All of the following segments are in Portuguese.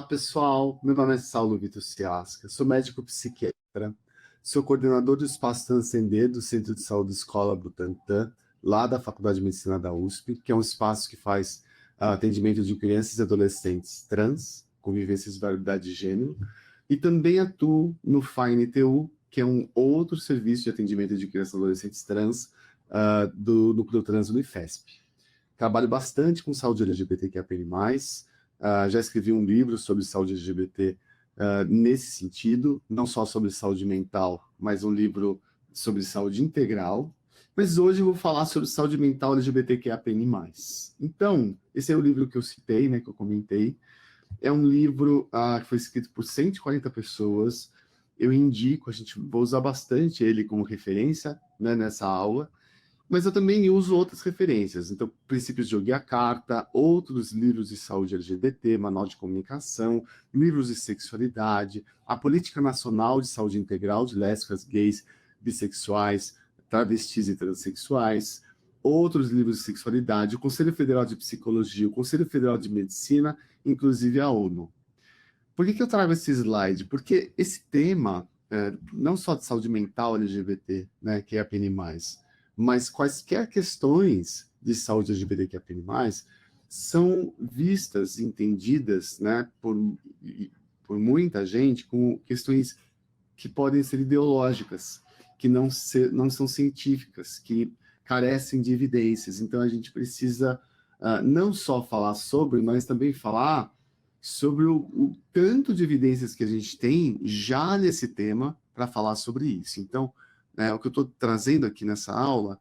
Olá, pessoal. Meu nome é Saulo Vitor Ciasca, sou médico psiquiatra, sou coordenador do Espaço Transcender do Centro de Saúde Escola Butantan, lá da Faculdade de Medicina da USP, que é um espaço que faz atendimento de crianças e adolescentes trans, com vivências de variedade de gênero, e também atuo no FAINTU, que é um outro serviço de atendimento de crianças e adolescentes trans do Núcleo Trans Unifesp. Trabalho bastante com saúde LGBTQIA+, já escrevi um livro sobre saúde LGBT nesse sentido, não só sobre saúde mental, mas um livro sobre saúde integral. Mas hoje eu vou falar sobre saúde mental LGBTQIA+. Então, esse é o livro que eu citei, né, que eu comentei. É um livro que foi escrito por 140 pessoas. Eu indico, a gente vai usar bastante ele como referência, né, nessa aula. Mas eu também uso outras referências. Então, Princípios de Yoga Carta, outros livros de saúde LGBT, Manual de Comunicação, livros de sexualidade, a Política Nacional de Saúde Integral de lésbicas, gays, bissexuais, travestis e transexuais, outros livros de sexualidade, o Conselho Federal de Psicologia, o Conselho Federal de Medicina, inclusive a ONU. Por que eu trago esse slide? Porque esse tema, não só de saúde mental LGBT, né, que é a PN+, mas quaisquer questões de saúde LGBTQIA+, são vistas, entendidas, né, por muita gente como questões que podem ser ideológicas, que não são científicas, que carecem de evidências. Então, a gente precisa não só falar sobre, mas também falar sobre o tanto de evidências que a gente tem já nesse tema para falar sobre isso. Então, o que eu estou trazendo aqui nessa aula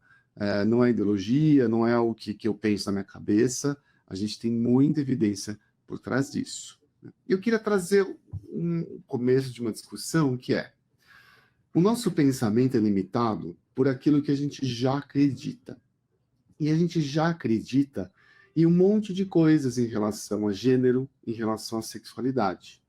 não é ideologia, não é o que eu penso na minha cabeça, a gente tem muita evidência por trás disso. Eu queria trazer um começo de uma discussão que é: o nosso pensamento é limitado por aquilo que a gente já acredita. E a gente já acredita em um monte de coisas em relação a gênero, em relação à sexualidade.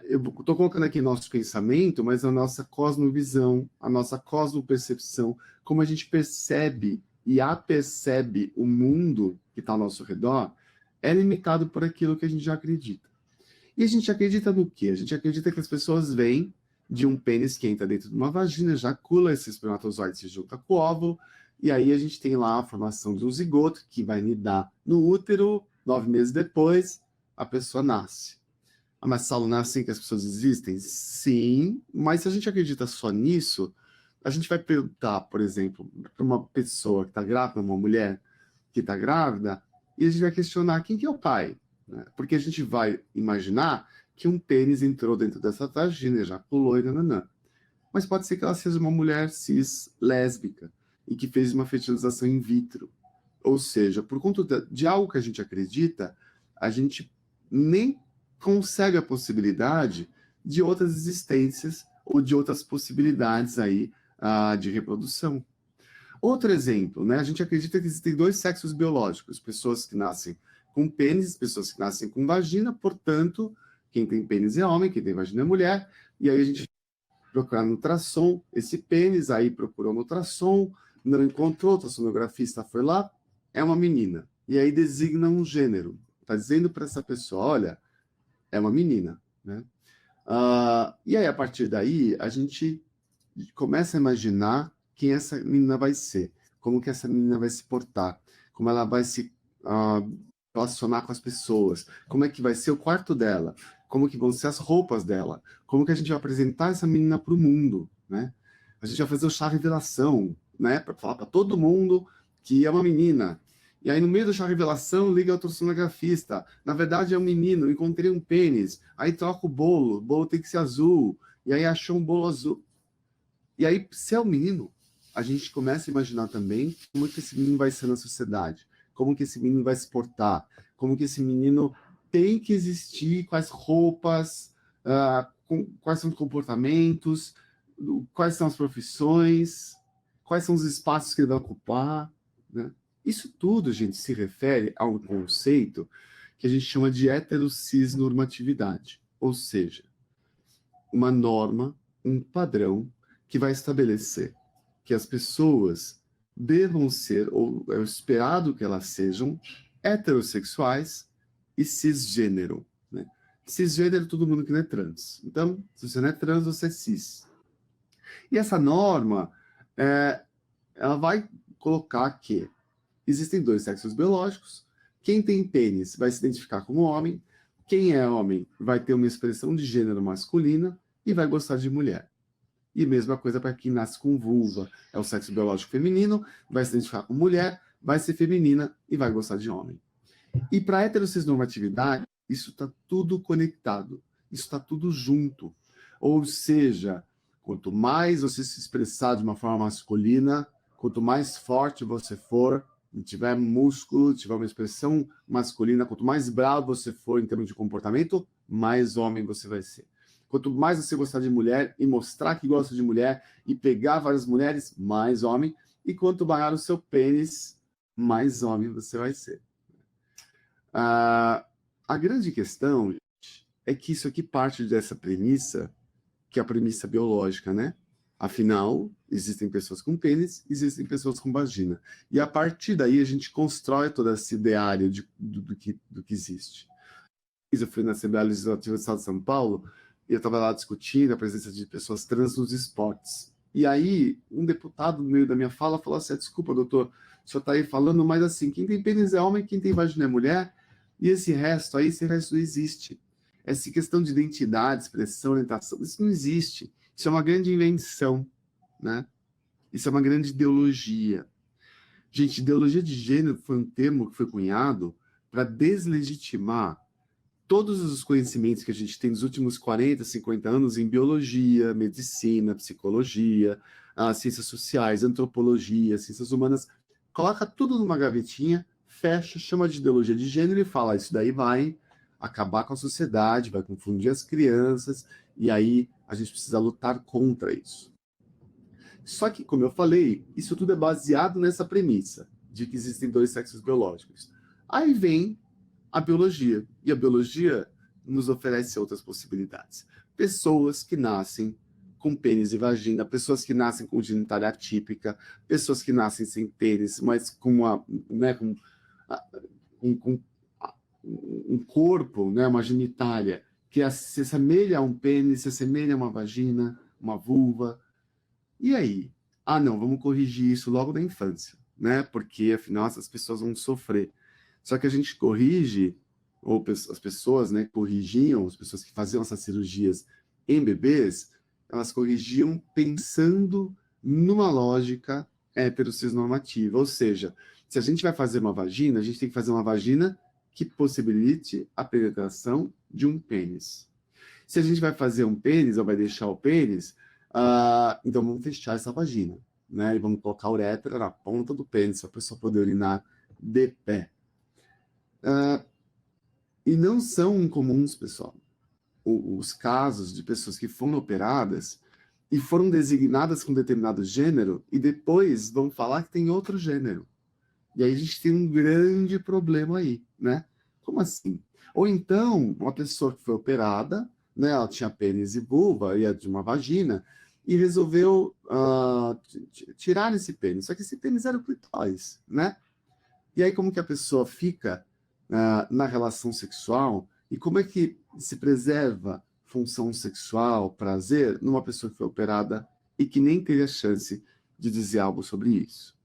Eu estou colocando aqui nosso pensamento, mas a nossa cosmovisão, a nossa cosmopercepção, como a gente percebe e apercebe o mundo que está ao nosso redor, é limitado por aquilo que a gente já acredita. E a gente acredita no quê? A gente acredita que as pessoas vêm de um pênis que entra dentro de uma vagina, ejacula, esse espermatozoide se junta com o óvulo, e aí a gente tem lá a formação de um zigoto que vai nidar no útero, 9 meses depois, a pessoa nasce. Mas, Saulo, não é assim que as pessoas existem? Sim, mas se a gente acredita só nisso, a gente vai perguntar, por exemplo, para uma pessoa que está grávida, uma mulher que está grávida, e a gente vai questionar quem que é o pai, né? Porque a gente vai imaginar que um pênis entrou dentro dessa vagina, ejaculou e nananã. Mas pode ser que ela seja uma mulher cis lésbica e que fez uma fertilização in vitro. Ou seja, por conta de algo que a gente acredita, a gente nem consegue a possibilidade de outras existências ou de outras possibilidades aí de reprodução. Outro exemplo, né? A gente acredita que existem dois sexos biológicos, pessoas que nascem com pênis, pessoas que nascem com vagina, portanto, quem tem pênis é homem, quem tem vagina é mulher, e aí a gente procura no ultrassom esse pênis, aí procurou no ultrassom, não encontrou, o ultrassonografista foi lá, é uma menina. E aí designa um gênero. Está dizendo para essa pessoa, olha, é uma menina, né? E aí, a partir daí, a gente começa a imaginar quem essa menina vai ser, como que essa menina vai se portar, como ela vai se relacionar com as pessoas, como é que vai ser o quarto dela, como que vão ser as roupas dela, como que a gente vai apresentar essa menina para o mundo, né? A gente vai fazer o chá revelação, né? Para falar para todo mundo que é uma menina. E aí, no meio do chá revelação, liga o ultrassonografista. Na verdade, é um menino, encontrei um pênis. Aí troca o bolo tem que ser azul. E aí achou um bolo azul. E aí, se é um menino, a gente começa a imaginar também como que esse menino vai ser na sociedade, como que esse menino vai se portar, como que esse menino tem que existir, quais roupas, quais são os comportamentos, quais são as profissões, quais são os espaços que ele vai ocupar, né? Isso tudo, gente, se refere a um conceito que a gente chama de heterocisnormatividade, ou seja, uma norma, um padrão que vai estabelecer que as pessoas devam ser, ou é esperado que elas sejam, heterossexuais e cisgênero, né? Cisgênero é todo mundo que não é trans. Então, se você não é trans, você é cis. E essa norma, ela vai colocar que existem dois sexos biológicos. Quem tem pênis vai se identificar como homem. Quem é homem vai ter uma expressão de gênero masculina e vai gostar de mulher. E mesma coisa para quem nasce com vulva, é o sexo biológico feminino, vai se identificar com mulher, vai ser feminina e vai gostar de homem. E para a heterossexualidade, isso está tudo conectado, isso está tudo junto. Ou seja, quanto mais você se expressar de uma forma masculina, quanto mais forte você for, tiver músculo, tiver uma expressão masculina, quanto mais bravo você for em termos de comportamento, mais homem você vai ser. Quanto mais você gostar de mulher e mostrar que gosta de mulher e pegar várias mulheres, mais homem. E quanto maior o seu pênis, mais homem você vai ser. A grande questão, gente, é que isso aqui parte dessa premissa, que é a premissa biológica, né? Afinal, existem pessoas com pênis, existem pessoas com vagina. E a partir daí a gente constrói todo esse ideário do que existe. Eu fui na Assembleia Legislativa do Estado de São Paulo e eu estava lá discutindo a presença de pessoas trans nos esportes. E aí, um deputado, no meio da minha fala, falou assim: desculpa, doutor, o senhor está aí falando, mas assim, quem tem pênis é homem, quem tem vagina é mulher, e esse resto não existe. Essa questão de identidade, expressão, orientação, isso não existe. Isso é uma grande invenção, né? Isso é uma grande ideologia. Gente, ideologia de gênero foi um termo que foi cunhado para deslegitimar todos os conhecimentos que a gente tem nos últimos 40, 50 anos em biologia, medicina, psicologia, ciências sociais, antropologia, ciências humanas, coloca tudo numa gavetinha, fecha, chama de ideologia de gênero e fala: isso daí vai acabar com a sociedade, vai confundir as crianças, e aí a gente precisa lutar contra isso. Só que, como eu falei, isso tudo é baseado nessa premissa de que existem dois sexos biológicos. Aí vem a biologia. E a biologia nos oferece outras possibilidades. Pessoas que nascem com pênis e vagina, pessoas que nascem com genitália atípica, pessoas que nascem sem pênis, mas com um corpo, né, uma genitália que se assemelha a um pênis, se assemelha a uma vagina, uma vulva. E aí? Não, vamos corrigir isso logo na infância, né? Porque afinal essas pessoas vão sofrer. Só que a gente corrige, ou as pessoas, né, corrigiam, as pessoas que faziam essas cirurgias em bebês, elas corrigiam pensando numa lógica heterossexual, ou seja, se a gente vai fazer uma vagina, a gente tem que fazer uma vagina que possibilite a penetração de um pênis. Se a gente vai fazer um pênis, ou vai deixar o pênis, então vamos fechar essa vagina, né? E vamos colocar a uretra na ponta do pênis, para a pessoa poder urinar de pé. E não são incomuns, pessoal, os casos de pessoas que foram operadas e foram designadas com determinado gênero e depois vão falar que tem outro gênero. E aí a gente tem um grande problema aí, né? Como assim? Ou então, uma pessoa que foi operada, né, ela tinha pênis e vulva, e de uma vagina, e resolveu tirar esse pênis. Só que esse pênis era o clitóris, né? E aí como que a pessoa fica na relação sexual e como é que se preserva função sexual, prazer, numa pessoa que foi operada e que nem teve a chance de dizer algo sobre isso?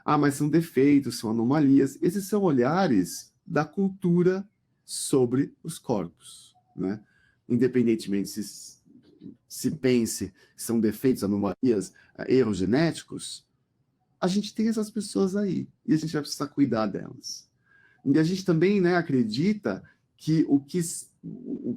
Mas são defeitos, são anomalias. Esses são olhares da cultura sobre os corpos, né? Independentemente se pense que são defeitos, anomalias, erros genéticos, a gente tem essas pessoas aí e a gente vai precisar cuidar delas. E a gente também, né, acredita que o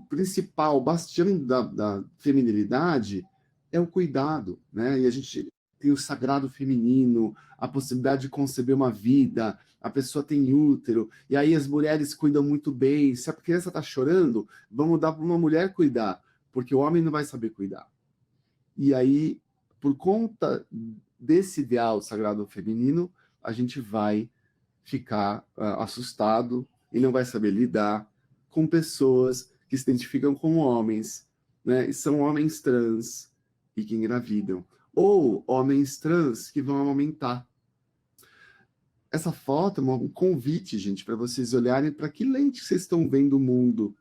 principal, o bastião da feminilidade é o cuidado, né? E a gente tem o sagrado feminino, a possibilidade de conceber uma vida, a pessoa tem útero, e aí as mulheres cuidam muito bem. Se a criança está chorando, vamos dar para uma mulher cuidar, porque o homem não vai saber cuidar. E aí, por conta desse ideal sagrado feminino, a gente vai ficar assustado e não vai saber lidar com pessoas que se identificam como homens, né? E são homens trans e que engravidam. Ou homens trans que vão amamentar. Essa foto é um convite, gente, para vocês olharem para que lente vocês estão vendo o mundo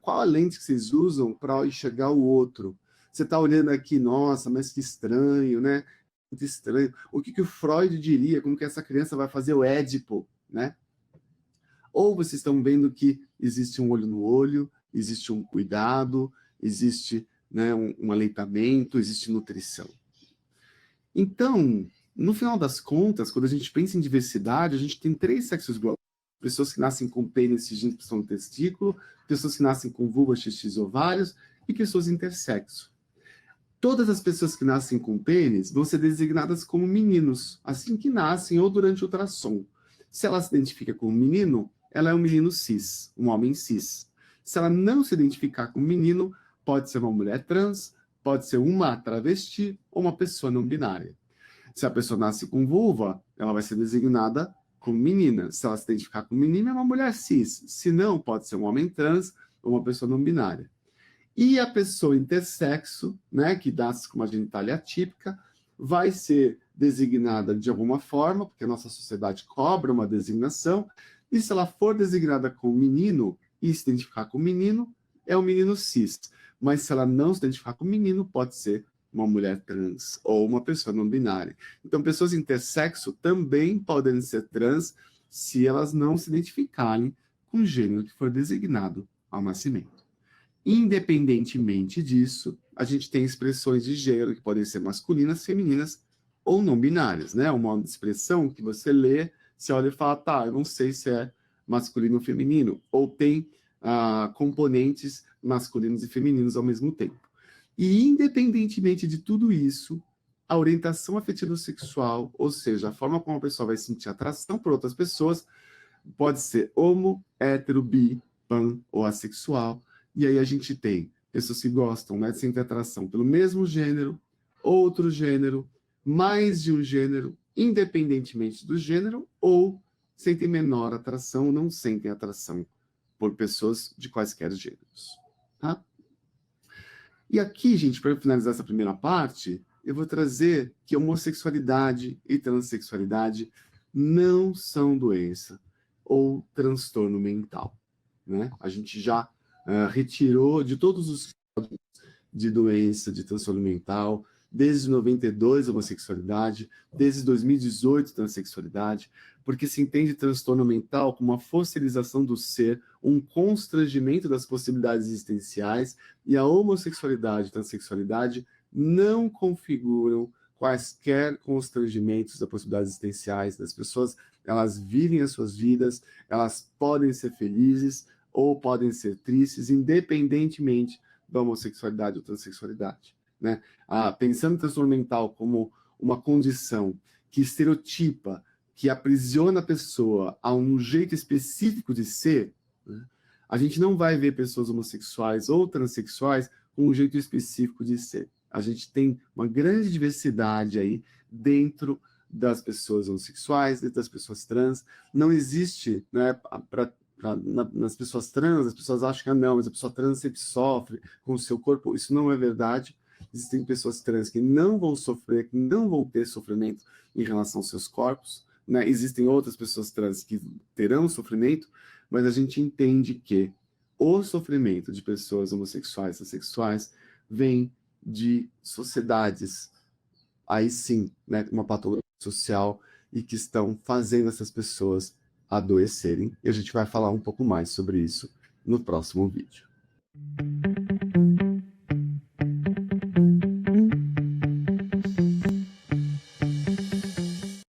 Qual a lente que vocês usam para enxergar o outro? Você está olhando aqui, nossa, mas que estranho, né? Muito estranho. O que o Freud diria? Como que essa criança vai fazer o Édipo, né? Ou vocês estão vendo que existe um olho no olho, existe um cuidado, existe, né, um aleitamento, existe nutrição. Então, no final das contas, quando a gente pensa em diversidade, a gente tem 3 sexos globais. Pessoas que nascem com pênis, cisgênero, que estão no testículo, pessoas que nascem com vulva, xixi, ovários, e pessoas intersexo. Todas as pessoas que nascem com pênis vão ser designadas como meninos, assim que nascem ou durante o ultrassom. Se ela se identifica como menino, ela é um menino cis, um homem cis. Se ela não se identificar como menino, pode ser uma mulher trans, pode ser uma travesti ou uma pessoa não binária. Se a pessoa nasce com vulva, ela vai ser designada como menina. Se ela se identificar como menina, é uma mulher cis. Se não, pode ser um homem trans ou uma pessoa não binária. E a pessoa intersexo, né, que nasce com uma genitália atípica, vai ser designada de alguma forma, porque a nossa sociedade cobra uma designação, e se ela for designada como menino e se identificar como menino, é um menino cis. Mas se ela não se identificar como menino, pode ser uma mulher trans ou uma pessoa não binária. Então, pessoas intersexo também podem ser trans se elas não se identificarem com o gênero que for designado ao nascimento. Independentemente disso, a gente tem expressões de gênero que podem ser masculinas, femininas ou não binárias, né? Uma expressão que você lê, você olha e fala, tá, eu não sei se é masculino ou feminino, ou tem componentes masculinos e femininos ao mesmo tempo. E independentemente de tudo isso, a orientação afetivo-sexual, ou seja, a forma como a pessoa vai sentir atração por outras pessoas, pode ser homo, hétero, bi, pan ou assexual. E aí a gente tem pessoas que gostam, né, de sentir atração pelo mesmo gênero, outro gênero, mais de um gênero, independentemente do gênero, ou sentem menor atração, não sentem atração por pessoas de quaisquer gêneros. Tá? E aqui, gente, para finalizar essa primeira parte, eu vou trazer que homossexualidade e transexualidade não são doença ou transtorno mental. Né? A gente já retirou de todos os casos de doença, de transtorno mental, desde 92 a homossexualidade, desde 2018 transexualidade, porque se entende transtorno mental como uma fossilização do ser, um constrangimento das possibilidades existenciais, e a homossexualidade e transexualidade não configuram quaisquer constrangimentos das possibilidades existenciais das pessoas. Elas vivem as suas vidas, elas podem ser felizes ou podem ser tristes, independentemente da homossexualidade ou transexualidade. Né? Pensando em transtorno mental como uma condição que estereotipa, que aprisiona a pessoa a um jeito específico de ser, né? A gente não vai ver pessoas homossexuais ou transexuais com um jeito específico de ser. A gente tem uma grande diversidade aí dentro das pessoas homossexuais, dentro das pessoas trans. Não existe, né, nas pessoas trans, as pessoas acham que não, mas a pessoa trans sempre sofre com o seu corpo. Isso não é verdade. Existem pessoas trans que não vão sofrer, que não vão ter sofrimento em relação aos seus corpos, né? Existem outras pessoas trans que terão sofrimento, mas a gente entende que o sofrimento de pessoas homossexuais e assexuais vem de sociedades, aí sim, né, uma patologia social, e que estão fazendo essas pessoas adoecerem. E a gente vai falar um pouco mais sobre isso no próximo vídeo.